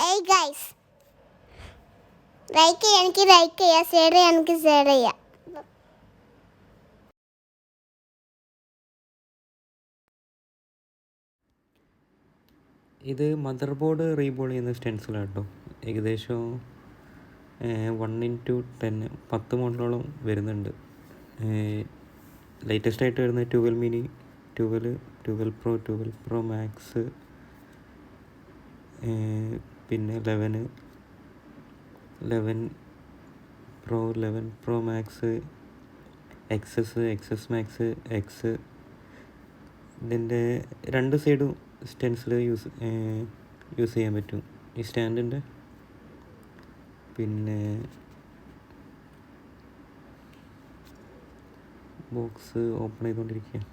Hey guys, like എനിക്ക് share എനിക്ക് share ചെയ്യാം. ഇത് മദർ ബോർഡ് റീബോൾ ചെയ്യുന്ന സ്റ്റെൻസിലാണ് കേട്ടോ. ഏകദേശം 1x10 10 മോഡലോളം വരുന്നുണ്ട്. ലേറ്റസ്റ്റ് ആയിട്ട് വരുന്ന 12 മിനി, 12, 12 പ്രോ, 12 പ്രോ മാക്സ്, പിന്നെ 11, 11 pro, 11 pro max, XS max, X. ഇതിൻ്റെ രണ്ട് സൈഡും സ്റ്റെൻസിൽ യൂസ് ചെയ്യാൻ പറ്റും ഈ സ്റ്റാൻഡിൻ്റെ. പിന്നെ ബോക്സ് ഓപ്പൺ ചെയ്തുകൊണ്ടിരിക്കുക.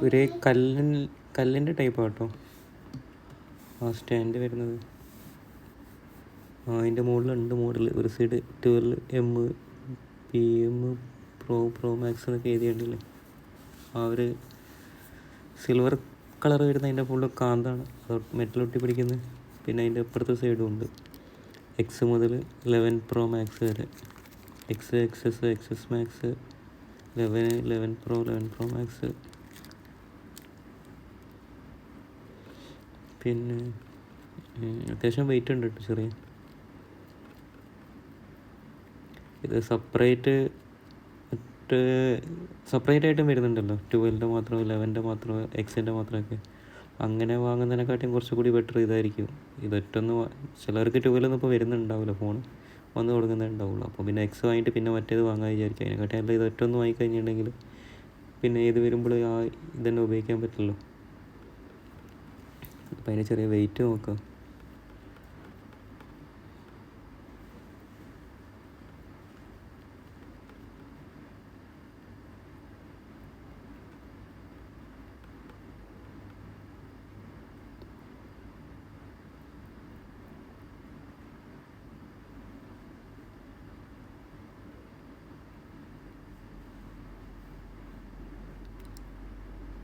ഒരു കല്ലിൻ്റെ ടൈപ്പ് കേട്ടോ ആ സ്റ്റാൻഡ് വരുന്നത്. അതിൻ്റെ മുകളിലുണ്ട് മോഡൽ. ഒരു side 12M PM pro max എന്നൊക്കെ എഴുതിയിട്ടുണ്ടല്ലേ. ആ ഒരു സിൽവർ കളർ വരുന്ന അതിൻ്റെ ഫുള്ള് കാന്താണ്, അത് മെറ്റൽ ഒട്ടി പിടിക്കുന്നത്. പിന്നെ അതിൻ്റെ അപ്പുറത്തെ സൈഡും ഉണ്ട്. എക്സ് മുതൽ 11 പ്രോ മാക്സ് വരെ. XS max, 11 pro, 11 pro max. പിന്നെ അത്യാവശ്യം വെയിറ്റ് ഉണ്ട് കേട്ടോ, ചെറിയ. ഇത് സെപ്പറേറ്റ് ആയിട്ടും വരുന്നുണ്ടല്ലോ. 12ൻ്റെ മാത്രം, 11ൻ്റെ മാത്രം, എക്സിൻ്റെ മാത്രമൊക്കെ. അങ്ങനെ വാങ്ങുന്നതിനെക്കാട്ടിയും കുറച്ചുകൂടി ബെറ്റർ ഇതായിരിക്കും. ഇതൊറ്റൊന്ന് ചിലർക്ക് 12 ഇപ്പോൾ വരുന്നുണ്ടാവില്ല, ഫോൺ വന്ന് കൊടുക്കുന്നുണ്ടാവുള്ളൂ. അപ്പോൾ പിന്നെ എക്സ് വാങ്ങിയിട്ട് പിന്നെ മറ്റേത് വാങ്ങാൻ വിചാരിക്കും. അതിനെക്കാട്ടി നല്ല ഇതൊറ്റൊന്ന് വാങ്ങിക്കഴിഞ്ഞിട്ടുണ്ടെങ്കിൽ പിന്നെ ഏത് വരുമ്പോൾ ആ ഇതന്നെ ഉപയോഗിക്കാൻ പറ്റുള്ളൂ. അപ്പം അതിന് ചെറിയ വെയിറ്റ് നോക്കാം.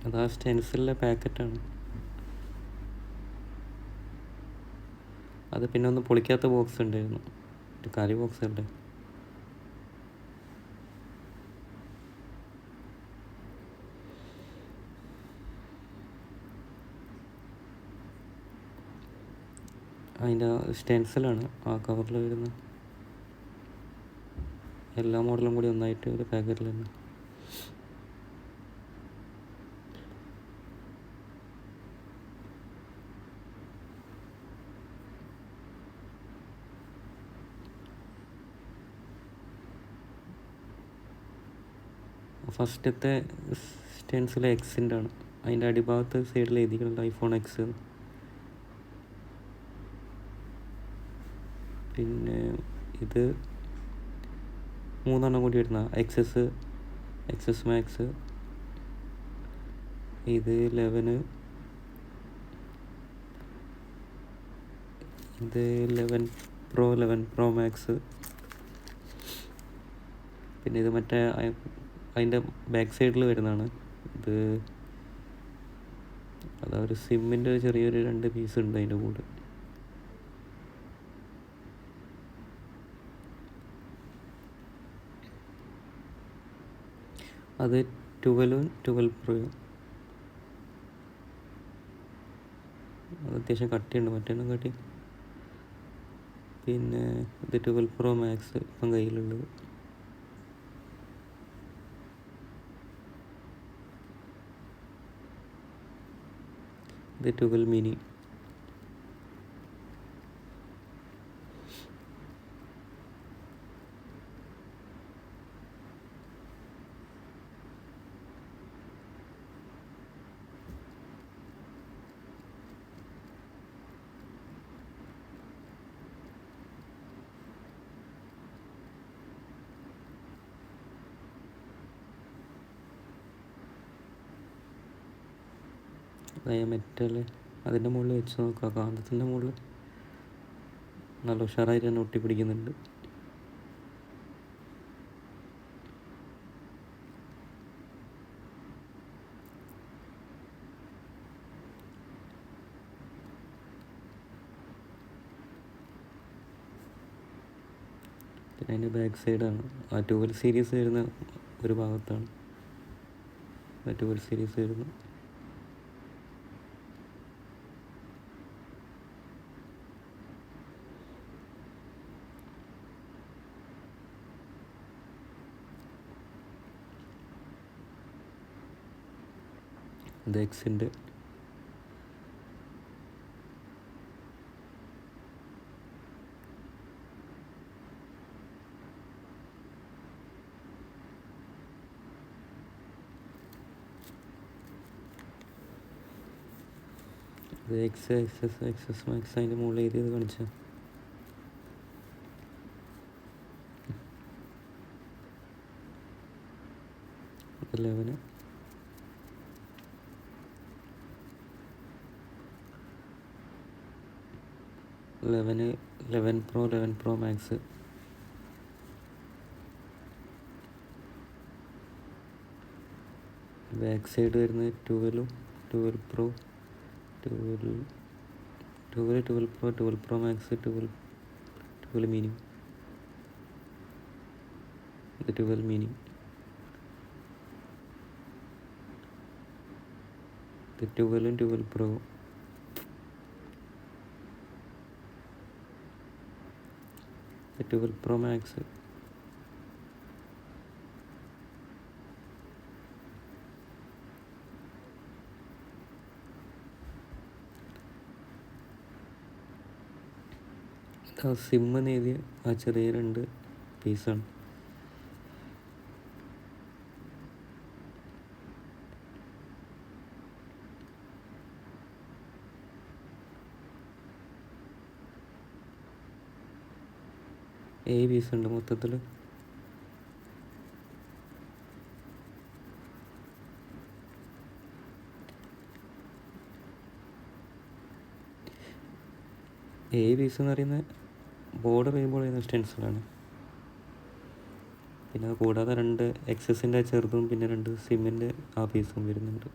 അത് ആ സ്റ്റെൻസിലിലെ പാക്കറ്റാണ്. അത് പിന്നെ ഒന്ന് പൊളിക്കാത്ത ബോക്സ് ഉണ്ടായിരുന്നു, ഒരു കാലി ബോക്സ് ഉണ്ട്. അതിൻ്റെ സ്റ്റെൻസിലാണ് ആ കവറിൽ വരുന്നത്. എല്ലാ മോഡലും കൂടി ഒന്നായിട്ട് ഒരു പാക്കറ്റിൽ തന്നെ. ഫസ്റ്റത്തെ സ്റ്റെൻസിൽ എക്സിൻ്റെ ആണ്. അതിൻ്റെ അടിഭാഗത്ത് സൈഡിൽ എഴുതിയിട്ടുണ്ട് ഐഫോൺ എക്സ്. പിന്നെ ഇത് 3 കൂടി വരുന്ന എക്സസ് മാക്സ്, ഇത് 11, ഇത് 11 പ്രോ മാക്സ്. പിന്നെ ഇത് മറ്റേ അതിൻ്റെ ബാക്ക് സൈഡിൽ വരുന്നതാണ്. ഇത് അതാ ഒരു സിമ്മിൻ്റെ ചെറിയൊരു 2 പീസ് ഉണ്ട് അതിൻ്റെ കൂടെ. അത് 12 പ്രോയും. അത് അത്യാവശ്യം കട്ടിയുണ്ട് മറ്റേന്നും കാട്ടി. പിന്നെ ഇത് 12 പ്രോ മാക്സ് ഇപ്പം കയ്യിലുള്ളത്. ഇത് 12 മിനി. മെറ്റൽ അതിൻ്റെ മുകളിൽ വെച്ച് നോക്കുക. കാന്തത്തിൻ്റെ മുകളിൽ നല്ല ഉഷാറായിട്ട് തന്നെ ഒട്ടിപ്പിടിക്കുന്നുണ്ട്. പിന്നെ അതിൻ്റെ ബാക്ക് സൈഡാണ് ആ 12 സീരീസ് വരുന്ന ഒരു ഭാഗത്താണ് ആ 12 സീരീസ് വരുന്നത്. ഇത് എക്സിൻ്റെ ഇത് എക്സസ് മാക്സ് അതിൻ്റെ മുകളിൽ എഴുതിയത് കാണിച്ചാൽ ഇത് 11 11 Pro മാക്സ്. ബാക്ക് സൈഡ് വരുന്നത് 12 Pro 12 Pro മാക്സ് 12 മിനി. ഇത് 12 മിനി. ഇത് 12 Pro. ഇത് 12 Pro മാക്സ്. സിമ്മ് എഴുതിയ ആ ചെറിയ 2 പീസാണ്. പീസുണ്ട് മൊത്തത്തിൽ. പീസ് എന്ന് പറയുന്നത് ബോർഡ് റീബോൾ ചെയ്യുന്ന സ്റ്റെൻസിലാണ്. പിന്നെ അത് കൂടാതെ 2 എക്സസിൻ്റെ ചെറുതും പിന്നെ 2 സിമ്മിൻ്റെ ആ പീസും വരുന്നുണ്ട്.